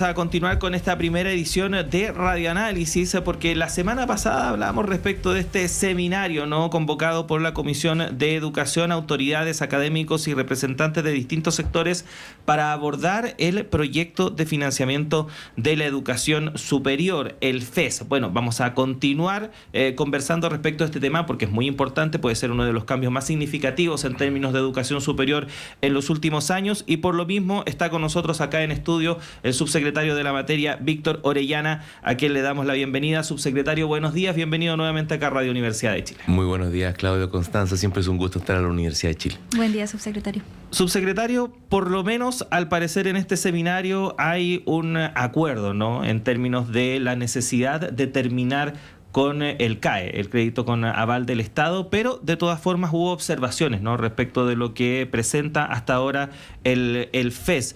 A continuar con esta primera edición de Radioanálisis, porque la semana pasada hablamos respecto de este seminario, ¿no?, convocado por la Comisión de Educación, autoridades, académicos y representantes de distintos sectores para abordar el proyecto de financiamiento de la educación superior, el FES. Bueno, vamos a continuar conversando respecto a este tema porque es muy importante, puede ser uno de los cambios más significativos en términos de educación superior en los últimos años, y por lo mismo está con nosotros acá en estudio el subsecretario de la materia, Víctor Orellana, a quien le damos la bienvenida. Subsecretario, buenos días, bienvenido nuevamente acá a Radio Universidad de Chile. Muy buenos días, Claudio, Constanza, siempre es un gusto estar en la Universidad de Chile. Buen día, subsecretario. Subsecretario, por lo menos al parecer en este seminario hay un acuerdo, ¿no?, en términos de la necesidad de terminar con el CAE, el crédito con aval del Estado, pero de todas formas hubo observaciones, ¿no?, respecto de lo que presenta hasta ahora el FES.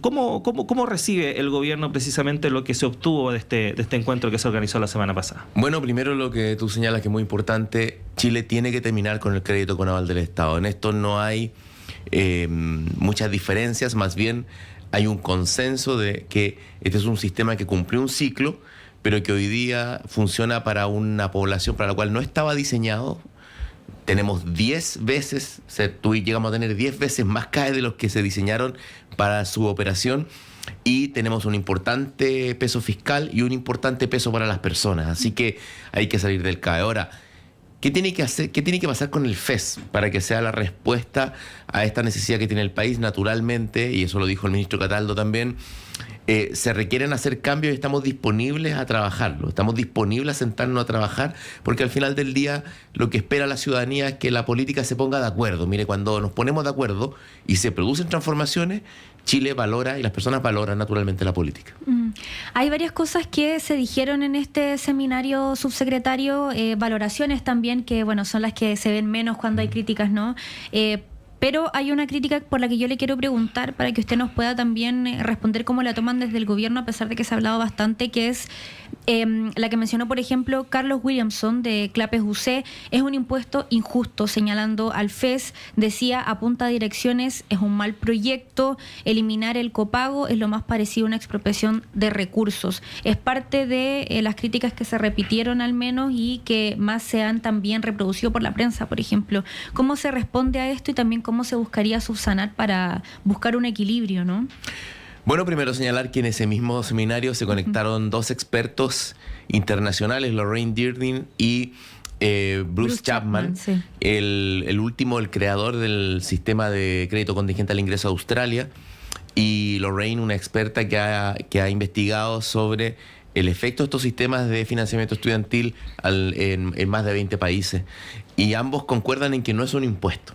¿Cómo recibe el gobierno precisamente lo que se obtuvo de este encuentro que se organizó la semana pasada? Bueno, primero lo que tú señalas que es muy importante, Chile tiene que terminar con el crédito con aval del Estado. En esto no hay muchas diferencias, más bien hay un consenso de que este es un sistema que cumplió un ciclo, pero que hoy día funciona para una población para la cual no estaba diseñado. Tenemos 10 veces, llegamos a tener 10 veces más CAE de los que se diseñaron para su operación, y tenemos un importante peso fiscal y un importante peso para las personas. Así que hay que salir del CAE. Ahora, ¿qué tiene que hacer? ¿Qué tiene que pasar con el FES para que sea la respuesta a esta necesidad que tiene el país? Naturalmente, y eso lo dijo el ministro Cataldo también, se requieren hacer cambios y estamos disponibles a trabajarlo. Estamos disponibles a sentarnos a trabajar, porque al final del día lo que espera la ciudadanía es que la política se ponga de acuerdo. Mire, cuando nos ponemos de acuerdo y se producen transformaciones, Chile valora y las personas valoran naturalmente la política. Hay varias cosas que se dijeron en este seminario, subsecretario, valoraciones también que, bueno, son las que se ven menos cuando hay críticas, ¿no? Pero hay una crítica por la que yo le quiero preguntar para que usted nos pueda también responder cómo la toman desde el gobierno, a pesar de que se ha hablado bastante, que es la que mencionó, por ejemplo, Carlos Williamson de Clapes UC. Es un impuesto injusto, señalando al FES. Decía, apunta a direcciones, es un mal proyecto. Eliminar el copago es lo más parecido a una expropiación de recursos. Es parte de las críticas que se repitieron al menos y que más se han también reproducido por la prensa, por ejemplo. ¿Cómo se responde a esto y también cómo se buscaría subsanar para buscar un equilibrio, ¿no? Bueno, primero señalar que en ese mismo seminario se conectaron dos expertos internacionales, Lorraine Dearden y Bruce Chapman, sí. El último, el creador del sistema de crédito contingente al ingreso a Australia, y Lorraine, una experta que ha investigado sobre el efecto de estos sistemas de financiamiento estudiantil en más de 20 países, y ambos concuerdan en que no es un impuesto.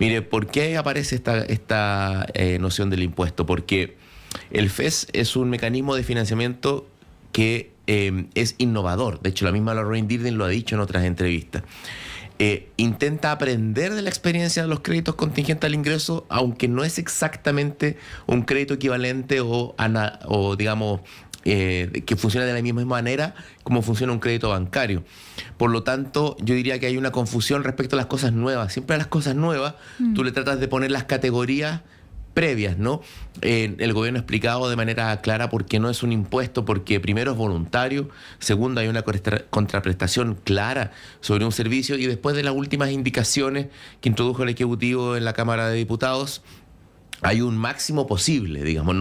Mire, ¿por qué aparece esta noción del impuesto? Porque el FES es un mecanismo de financiamiento que es innovador. De hecho, la misma Lorraine Dearden lo ha dicho en otras entrevistas. Intenta aprender de la experiencia de los créditos contingentes al ingreso, aunque no es exactamente un crédito equivalente o digamos, que funciona de la misma manera como funciona un crédito bancario. Por lo tanto, yo diría que hay una confusión respecto a las cosas nuevas. Siempre a las cosas nuevas tú le tratas de poner las categorías previas, ¿no? El gobierno ha explicado de manera clara por qué no es un impuesto, porque primero es voluntario, segundo hay una contraprestación clara sobre un servicio, y después de las últimas indicaciones que introdujo el Ejecutivo en la Cámara de Diputados, hay un máximo posible, digamos,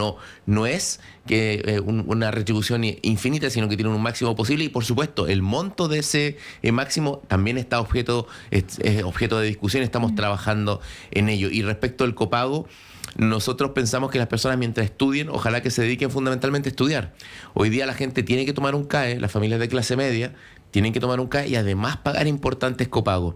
no es que una retribución infinita, sino que tiene un máximo posible, y por supuesto el monto de ese máximo también está es objeto de discusión. Estamos trabajando en ello. Y respecto al copago, nosotros pensamos que las personas, mientras estudien, ojalá que se dediquen fundamentalmente a estudiar. Hoy día la gente tiene que tomar un CAE, las familias de clase media tienen que tomar un CAE y además pagar importantes copagos.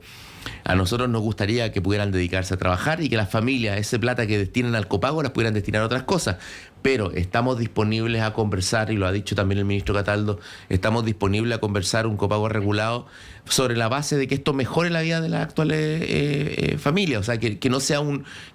A nosotros nos gustaría que pudieran dedicarse a trabajar y que las familias, esa plata que destinan al copago, las pudieran destinar a otras cosas. Pero estamos disponibles a conversar, y lo ha dicho también el ministro Cataldo, estamos disponibles a conversar un copago regulado sobre la base de que esto mejore la vida de las actuales familias. O sea, que no sea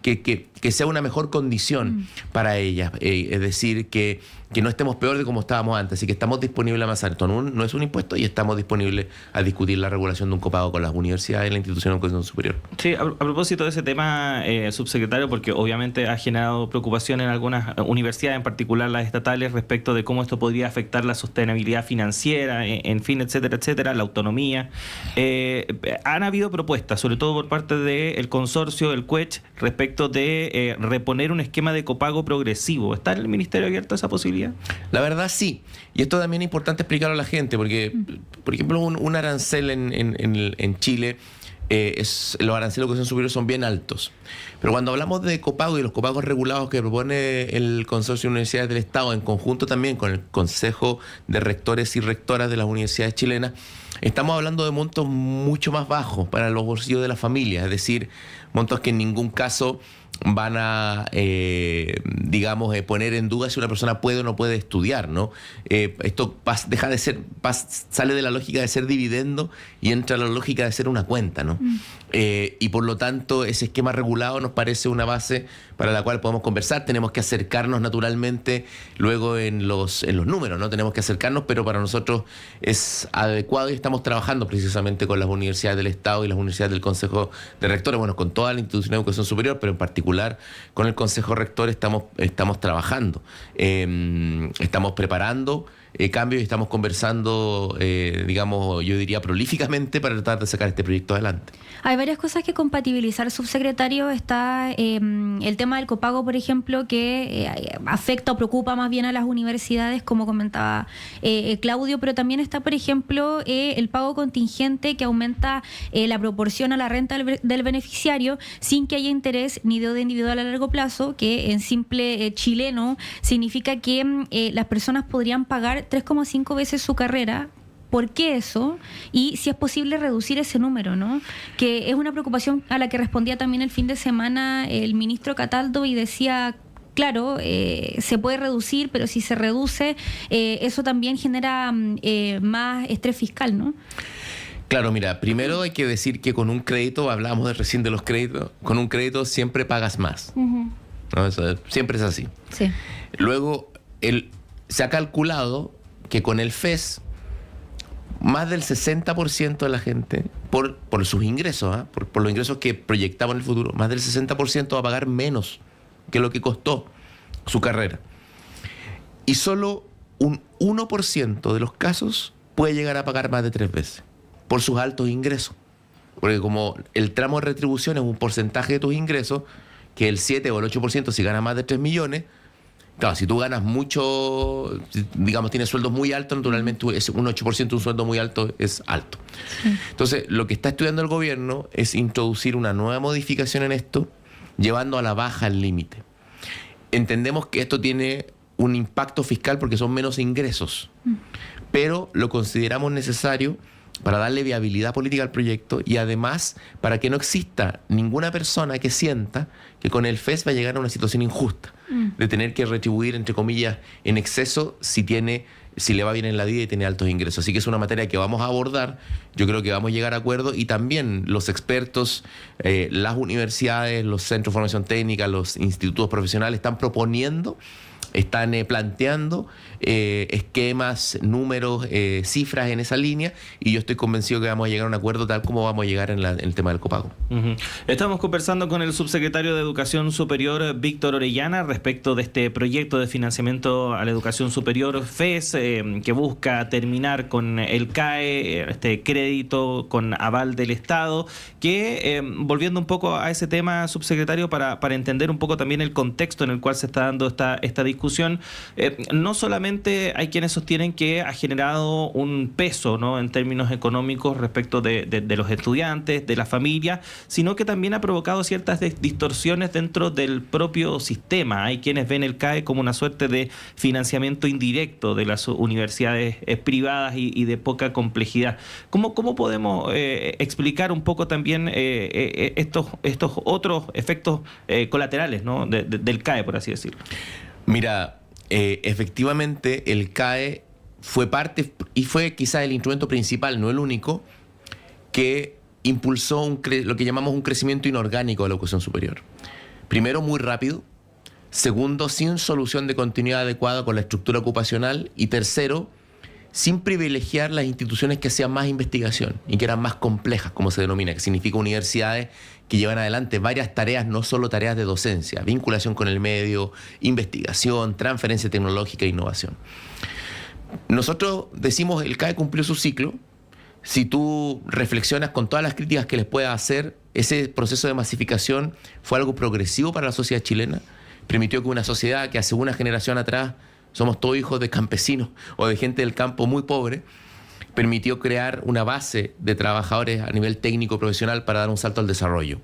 que sea una mejor condición para ellas. Es decir, que que no estemos peor de como estábamos antes. Así que estamos disponibles a avanzar. Esto no es un impuesto y estamos disponibles a discutir la regulación de un copago con las universidades y la institución de educación superior. Sí, a propósito de ese tema, subsecretario, porque obviamente ha generado preocupación en algunas universidades, en particular las estatales, respecto de cómo esto podría afectar la sostenibilidad financiera, en fin, etcétera, etcétera, la autonomía. Han habido propuestas, sobre todo por parte del consorcio, el CUECH, respecto de reponer un esquema de copago progresivo. ¿Está en el Ministerio abierto a esa posibilidad? La verdad sí, y esto también es importante explicarlo a la gente, porque, por ejemplo, un arancel en Chile, los aranceles de educación superior son bien altos. Pero cuando hablamos de copago y los copagos regulados que propone el Consorcio de Universidades del Estado, en conjunto también con el Consejo de Rectores y Rectoras de las universidades chilenas, estamos hablando de montos mucho más bajos para los bolsillos de las familias, es decir, montos que en ningún caso van a, poner en duda si una persona puede o no puede estudiar, ¿no? Esto deja de ser, sale de la lógica de ser dividendo y entra a la lógica de ser una cuenta, ¿no? Y por lo tanto, ese esquema regulado nos parece una base para la cual podemos conversar. Tenemos que acercarnos naturalmente luego en los números, ¿no? Tenemos que acercarnos, pero para nosotros es adecuado y estamos trabajando precisamente con las universidades del Estado y las universidades del Consejo de Rectores, bueno, con toda la institución de educación superior, pero en particular con el Consejo Rector estamos trabajando, estamos preparando cambios y estamos conversando, yo diría prolíficamente para tratar de sacar este proyecto adelante. Hay varias cosas que compatibilizar, subsecretario. Está el tema del copago, por ejemplo, que afecta o preocupa más bien a las universidades, como comentaba Claudio, pero también está, por ejemplo, el pago contingente, que aumenta la proporción a la renta del beneficiario sin que haya interés ni deuda individual a largo plazo, que en simple chileno significa que las personas podrían pagar 3,5 veces su carrera. ¿Por qué eso? Y si es posible reducir ese número, ¿no? Que es una preocupación a la que respondía también el fin de semana el ministro Cataldo y decía, claro, se puede reducir, pero si se reduce, eso también genera más estrés fiscal, ¿no? Claro, mira, primero hay que decir que con un crédito, hablábamos recién de los créditos, con un crédito siempre pagas más. Uh-huh. ¿No? Eso siempre es así. Sí. Luego, se ha calculado que con el FES, más del 60% de la gente, por sus ingresos, por los ingresos que proyectamos en el futuro, más del 60% va a pagar menos que lo que costó su carrera. Y solo un 1% de los casos puede llegar a pagar más de 3 veces por sus altos ingresos. Porque como el tramo de retribución es un porcentaje de tus ingresos, que el 7 o el 8% si ganas más de 3 millones, claro, si tú ganas mucho, digamos, tienes sueldos muy altos, naturalmente un 8% de un sueldo muy alto es alto. Sí. Entonces, lo que está estudiando el gobierno es introducir una nueva modificación en esto, llevando a la baja el límite. Entendemos que esto tiene un impacto fiscal porque son menos ingresos, pero lo consideramos necesario para darle viabilidad política al proyecto y además para que no exista ninguna persona que sienta que con el FES va a llegar a una situación injusta de tener que retribuir, entre comillas, en exceso si le va bien en la vida y tiene altos ingresos. Así que es una materia que vamos a abordar, yo creo que vamos a llegar a acuerdo y también los expertos, las universidades, los centros de formación técnica, los institutos profesionales están planteando esquemas, números, cifras en esa línea y yo estoy convencido que vamos a llegar a un acuerdo tal como vamos a llegar en el tema del copago. Uh-huh. Estamos conversando con el subsecretario de Educación Superior, Víctor Orellana, respecto de este proyecto de financiamiento a la educación superior FES, que busca terminar con el CAE, este crédito con aval del Estado, que volviendo un poco a ese tema, subsecretario, para entender un poco también el contexto en el cual se está dando esta discusión, no solamente hay quienes sostienen que ha generado un peso, ¿no?, en términos económicos respecto de los estudiantes, de la familia, sino que también ha provocado ciertas distorsiones dentro del propio sistema. Hay quienes ven el CAE como una suerte de financiamiento indirecto de las universidades privadas y de poca complejidad. ¿Cómo podemos explicar un poco también estos otros efectos colaterales, ¿no?, del CAE, por así decirlo? Mira, efectivamente el CAE fue parte y fue quizás el instrumento principal, no el único, que impulsó lo que llamamos un crecimiento inorgánico de la educación superior. Primero, muy rápido, Segundo, sin solución de continuidad adecuada con la estructura ocupacional. Y tercero, sin privilegiar las instituciones que hacían más investigación y que eran más complejas, como se denomina, que significa universidades que llevan adelante varias tareas, no solo tareas de docencia, vinculación con el medio, investigación, transferencia tecnológica e innovación. Nosotros decimos el CAE cumplió su ciclo. Si tú reflexionas con todas las críticas que les puedas hacer, ese proceso de masificación fue algo progresivo para la sociedad chilena. Permitió que una sociedad que hace una generación atrás somos todos hijos de campesinos o de gente del campo muy pobre, permitió crear una base de trabajadores a nivel técnico profesional para dar un salto al desarrollo.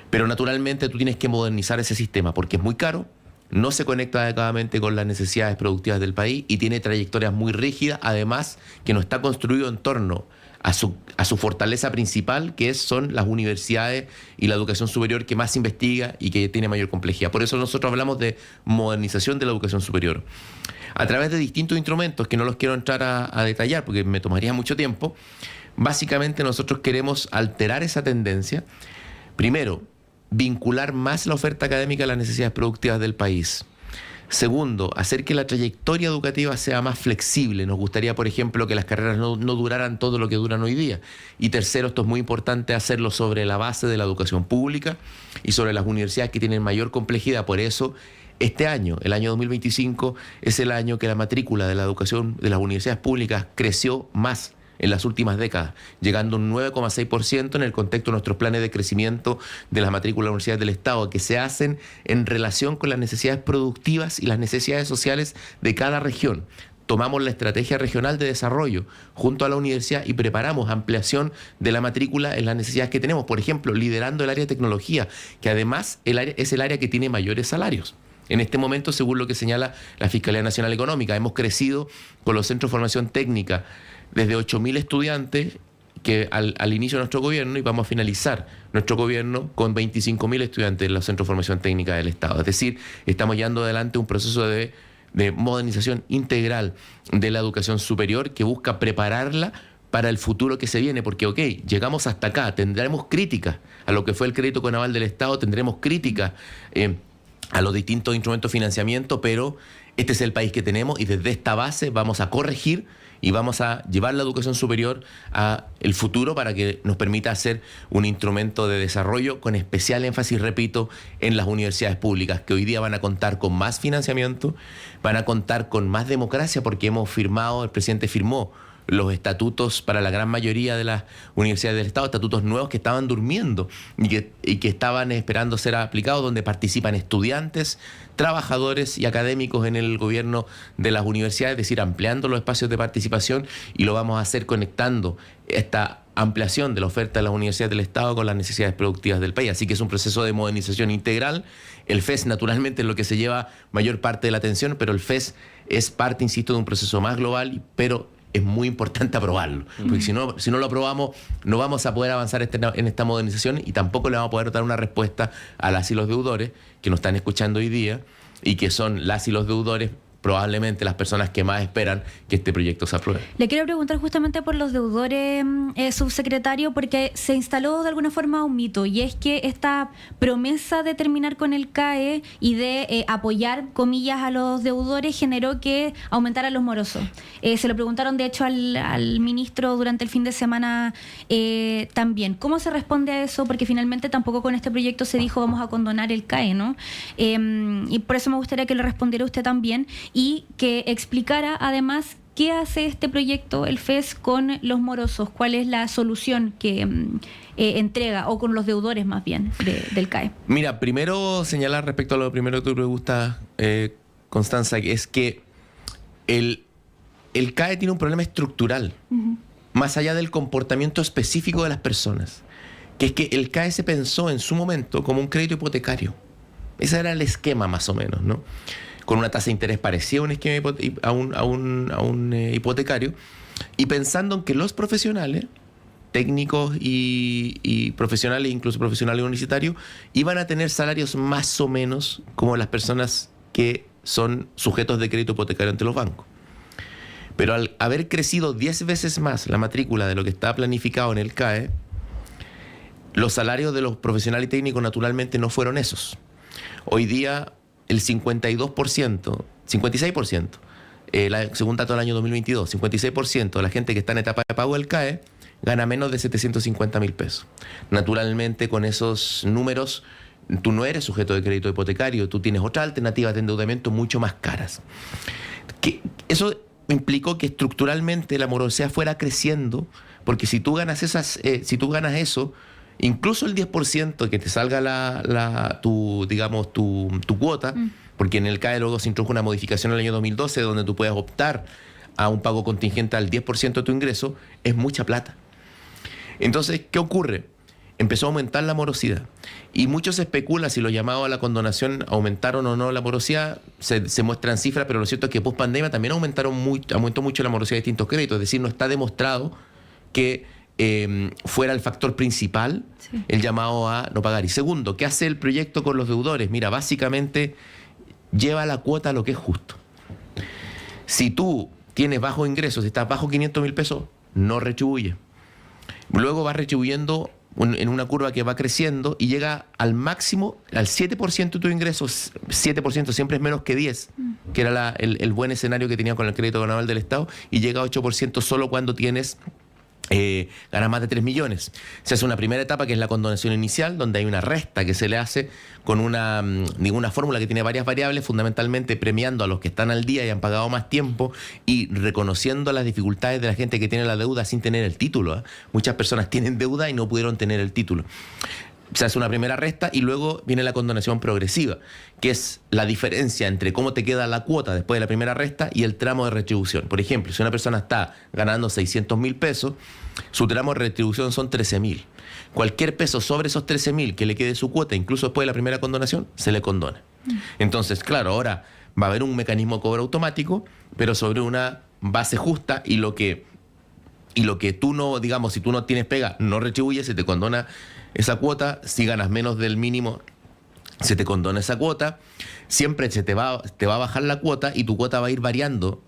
Pero naturalmente tú tienes que modernizar ese sistema porque es muy caro, no se conecta adecuadamente con las necesidades productivas del país y tiene trayectorias muy rígidas, además que no está construido en torno a su fortaleza principal, que son las universidades y la educación superior que más investiga y que tiene mayor complejidad. Por eso nosotros hablamos de modernización de la educación superior. A través de distintos instrumentos, que no los quiero entrar a detallar porque me tomaría mucho tiempo, básicamente nosotros queremos alterar esa tendencia. Primero, vincular más la oferta académica a las necesidades productivas del país. Segundo, hacer que la trayectoria educativa sea más flexible. Nos gustaría, por ejemplo, que las carreras no duraran todo lo que duran hoy día. Y tercero, esto es muy importante, hacerlo sobre la base de la educación pública y sobre las universidades que tienen mayor complejidad. Por eso, este año, el año 2025, es el año que la matrícula de la educación de las universidades públicas creció más en las últimas décadas, llegando a un 9,6% en el contexto de nuestros planes de crecimiento de las matrículas de universidades del Estado, que se hacen en relación con las necesidades productivas y las necesidades sociales de cada región. Tomamos la estrategia regional de desarrollo junto a la universidad y preparamos ampliación de la matrícula en las necesidades que tenemos. Por ejemplo, liderando el área de tecnología, que además es el área que tiene mayores salarios. En este momento, según lo que señala la Fiscalía Nacional Económica, hemos crecido con los centros de formación técnica desde 8.000 estudiantes que al inicio de nuestro gobierno, y vamos a finalizar nuestro gobierno con 25.000 estudiantes en los centros de formación técnica del Estado. Es decir, estamos llevando adelante un proceso de modernización integral de la educación superior que busca prepararla para el futuro que se viene, porque llegamos hasta acá, tendremos críticas a lo que fue el crédito con aval del Estado, tendremos críticas a los distintos instrumentos de financiamiento, pero este es el país que tenemos y desde esta base vamos a corregir y vamos a llevar la educación superior a el futuro para que nos permita hacer un instrumento de desarrollo con especial énfasis, repito, en las universidades públicas, que hoy día van a contar con más financiamiento, van a contar con más democracia, porque el presidente firmó los estatutos para la gran mayoría de las universidades del Estado, estatutos nuevos que estaban durmiendo y que estaban esperando ser aplicados, donde participan estudiantes, trabajadores y académicos en el gobierno de las universidades, es decir, ampliando los espacios de participación, y lo vamos a hacer conectando esta ampliación de la oferta de las universidades del Estado con las necesidades productivas del país. Así que es un proceso de modernización integral. El FES naturalmente es lo que se lleva mayor parte de la atención, pero el FES es parte, insisto, de un proceso más global, pero es muy importante aprobarlo, porque si no lo aprobamos no vamos a poder avanzar en esta modernización y tampoco le vamos a poder dar una respuesta a las y los deudores que nos están escuchando hoy día y que son las y los deudores probablemente las personas que más esperan que este proyecto se apruebe. Le quiero preguntar justamente por los deudores, subsecretario, porque se instaló de alguna forma un mito, y es que esta promesa de terminar con el CAE y de apoyar, comillas, a los deudores generó que aumentaran los morosos. Se lo preguntaron, de hecho, al ministro durante el fin de semana también. ¿Cómo se responde a eso? Porque finalmente tampoco con este proyecto se dijo vamos a condonar el CAE, ¿no? Y por eso me gustaría que le respondiera usted también y que explicara además qué hace este proyecto, el FES, con los morosos, cuál es la solución que entrega, o con los deudores más bien del CAE. Mira, primero señalar respecto a lo primero que tú preguntas, Constanza, es que el CAE tiene un problema estructural, más allá del comportamiento específico de las personas, que es que el CAE se pensó en su momento como un crédito hipotecario. Ese era el esquema más o menos, ¿no? Con una tasa de interés parecida a un esquema a un hipotecario, y pensando en que los profesionales, técnicos y profesionales, incluso profesionales universitarios, iban a tener salarios más o menos como las personas que son sujetos de crédito hipotecario ante los bancos. Pero al haber crecido 10 veces más la matrícula de lo que estaba planificado en el CAE, los salarios de los profesionales y técnicos naturalmente no fueron esos. Hoy día el 56%, según dato del año 2022, 56% de la gente que está en etapa de pago del CAE gana menos de 750.000 pesos. Naturalmente, con esos números, tú no eres sujeto de crédito hipotecario, tú tienes otras alternativas de endeudamiento mucho más caras. Eso implicó que estructuralmente la morosidad fuera creciendo, porque si tú ganas eso, incluso el 10% que te salga tu cuota, porque en el CAE luego se introdujo una modificación en el año 2012 donde tú puedes optar a un pago contingente al 10% de tu ingreso, es mucha plata. Entonces, ¿qué ocurre? Empezó a aumentar la morosidad. Y mucho se especula si los llamados a la condonación aumentaron o no la morosidad. Se muestran cifras, pero lo cierto es que post pandemia también aumentó mucho la morosidad de distintos créditos. Es decir, no está demostrado que fuera el factor principal el llamado a no pagar. Y segundo, ¿qué hace el proyecto con los deudores? Mira, básicamente lleva la cuota a lo que es justo. Si tú tienes bajos ingresos, si estás bajo 500.000 pesos, no retribuye. Luego va retribuyendo en una curva que va creciendo y llega al máximo, al 7% de tus ingresos. 7% siempre es menos que 10%, que era el buen escenario que tenía con el crédito naval del Estado, y llega a 8% solo cuando tienes ganas más de 3 millones. Se hace una primera etapa que es la condonación inicial, donde hay una resta que se le hace con una fórmula que tiene varias variables, fundamentalmente premiando a los que están al día y han pagado más tiempo y reconociendo las dificultades de la gente que tiene la deuda sin tener el título. Muchas personas tienen deuda y no pudieron tener el título. Se hace una primera resta y luego viene la condonación progresiva, que es la diferencia entre cómo te queda la cuota después de la primera resta y el tramo de retribución. Por ejemplo, si una persona está ganando 600.000 pesos, su tramo de retribución son 13.000. Cualquier peso sobre esos 13.000 que le quede su cuota, incluso después de la primera condonación, se le condona. Entonces, claro, ahora va a haber un mecanismo de cobro automático, pero sobre una base justa, y lo que tú no, digamos, si tú no tienes pega, no retribuyes, se te condona esa cuota. Si ganas menos del mínimo, se te condona esa cuota. Siempre te va a bajar la cuota y tu cuota va a ir variando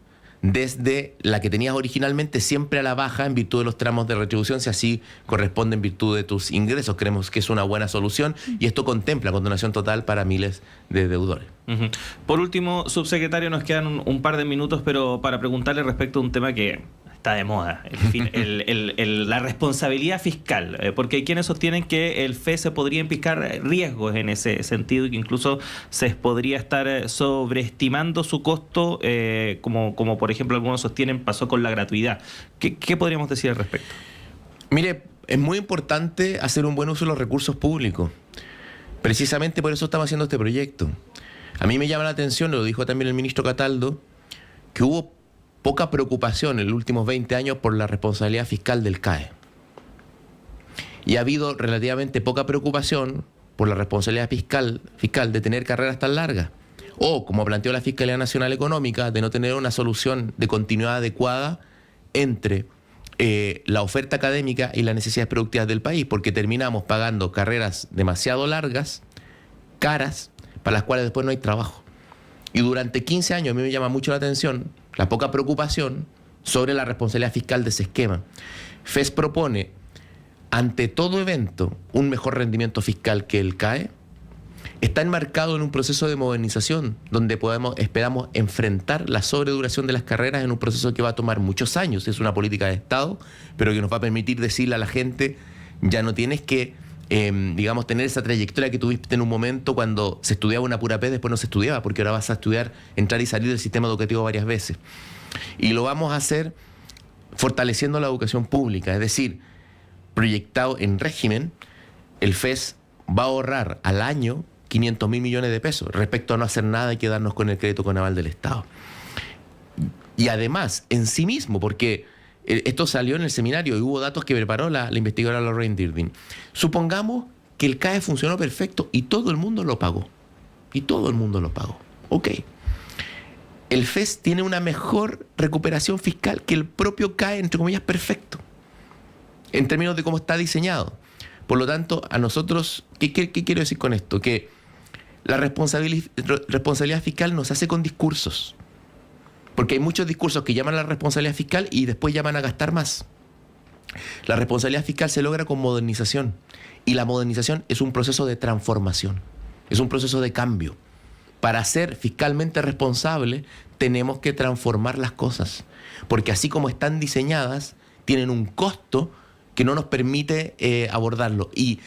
desde la que tenías originalmente siempre a la baja en virtud de los tramos de retribución, si así corresponde en virtud de tus ingresos. Creemos que es una buena solución y esto contempla condonación total para miles de deudores. Por último, subsecretario, nos quedan un par de minutos, pero para preguntarle respecto a un tema que está de moda, la responsabilidad fiscal, porque hay quienes sostienen que el FES se podría implicar riesgos en ese sentido y que incluso se podría estar sobreestimando su costo, como por ejemplo algunos sostienen pasó con la gratuidad. ¿Qué podríamos decir al respecto? Mire, es muy importante hacer un buen uso de los recursos públicos. Precisamente por eso estamos haciendo este proyecto. A mí me llama la atención, lo dijo también el ministro Cataldo, que hubo poca preocupación en los últimos 20 años por la responsabilidad fiscal del CAE. Y ha habido relativamente poca preocupación por la responsabilidad fiscal de tener carreras tan largas. O, como planteó la Fiscalía Nacional Económica, de no tener una solución de continuidad adecuada entre la oferta académica y las necesidades productivas del país, porque terminamos pagando carreras demasiado largas, caras, para las cuales después no hay trabajo. Y durante 15 años a mí me llama mucho la atención la poca preocupación sobre la responsabilidad fiscal de ese esquema. FES propone, ante todo evento, un mejor rendimiento fiscal que el CAE. Está enmarcado en un proceso de modernización donde esperamos enfrentar la sobreduración de las carreras en un proceso que va a tomar muchos años. Es una política de Estado, pero que nos va a permitir decirle a la gente, ya no tienes que tener esa trayectoria que tuviste en un momento cuando se estudiaba una pura P, después no se estudiaba, porque ahora vas a estudiar, entrar y salir del sistema educativo varias veces. Y lo vamos a hacer fortaleciendo la educación pública, es decir, proyectado en régimen, el FES va a ahorrar al año 500.000 millones de pesos respecto a no hacer nada y quedarnos con el crédito conaval del Estado. Y además, en sí mismo, porque esto salió en el seminario y hubo datos que preparó la investigadora Lorraine Dirdin. Supongamos que el CAE funcionó perfecto y todo el mundo lo pagó. Ok. El FES tiene una mejor recuperación fiscal que el propio CAE, entre comillas, perfecto, en términos de cómo está diseñado. Por lo tanto, a nosotros, ¿qué quiero decir con esto? Que la responsabilidad fiscal nos hace con discursos. Porque hay muchos discursos que llaman a la responsabilidad fiscal y después llaman a gastar más. La responsabilidad fiscal se logra con modernización. Y la modernización es un proceso de transformación. Es un proceso de cambio. para ser fiscalmente responsables, tenemos que transformar las cosas. Porque así como están diseñadas, tienen un costo que no nos permite abordarlo. Y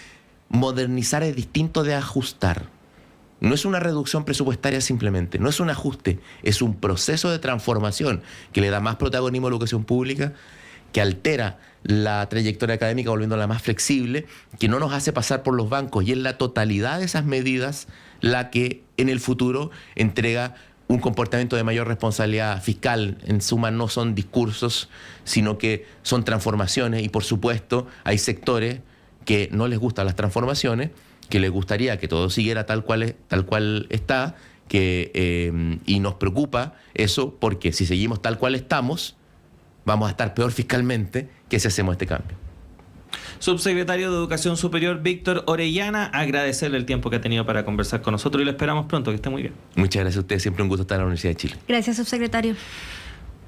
modernizar es distinto de ajustar. No es una reducción presupuestaria simplemente, no es un ajuste, es un proceso de transformación que le da más protagonismo a la educación pública, que altera la trayectoria académica volviéndola más flexible, que no nos hace pasar por los bancos, y es la totalidad de esas medidas la que en el futuro entrega un comportamiento de mayor responsabilidad fiscal. En suma, no son discursos, sino que son transformaciones, y por supuesto hay sectores que no les gustan las transformaciones, que les gustaría que todo siguiera tal cual está, y nos preocupa eso, porque si seguimos tal cual estamos, vamos a estar peor fiscalmente que si hacemos este cambio. Subsecretario de Educación Superior Víctor Orellana, agradecerle el tiempo que ha tenido para conversar con nosotros y lo esperamos pronto, que esté muy bien. Muchas gracias a ustedes, siempre un gusto estar en la Universidad de Chile. Gracias, subsecretario.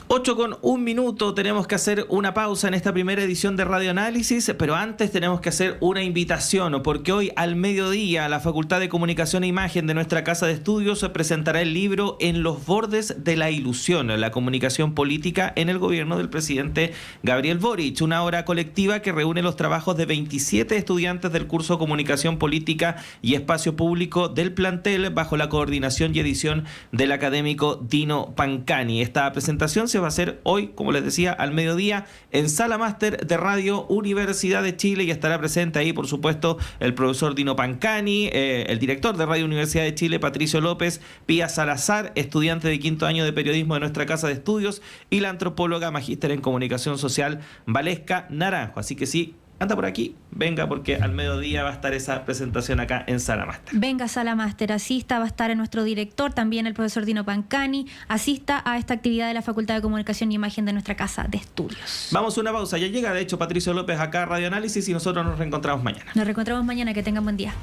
8:01, tenemos que hacer una pausa en esta primera edición de Radio Análisis, pero antes tenemos que hacer una invitación, porque hoy al mediodía la Facultad de Comunicación e Imagen de nuestra Casa de Estudios presentará el libro En los bordes de la ilusión, la comunicación política en el gobierno del presidente Gabriel Boric, una obra colectiva que reúne los trabajos de 27 estudiantes del curso Comunicación Política y Espacio Público del plantel, bajo la coordinación y edición del académico Dino Pancani. Esta presentación se va a hacer hoy, como les decía, al mediodía en Sala Máster de Radio Universidad de Chile, y estará presente ahí, por supuesto, el profesor Dino Pancani, el director de Radio Universidad de Chile, Patricio López, Pía Salazar, estudiante de 5º año de periodismo de nuestra Casa de Estudios, y la antropóloga magíster en comunicación social, Valesca Naranjo. Así que sí, anda por aquí, venga, porque al mediodía va a estar esa presentación acá en Sala Máster. Venga, Sala Máster, asista, va a estar nuestro director, también el profesor Dino Pancani, asista a esta actividad de la Facultad de Comunicación y Imagen de nuestra Casa de Estudios. Vamos a una pausa, ya llega de hecho Patricio López acá a Radio Análisis, y nosotros nos reencontramos mañana. Nos reencontramos mañana, que tengan buen día.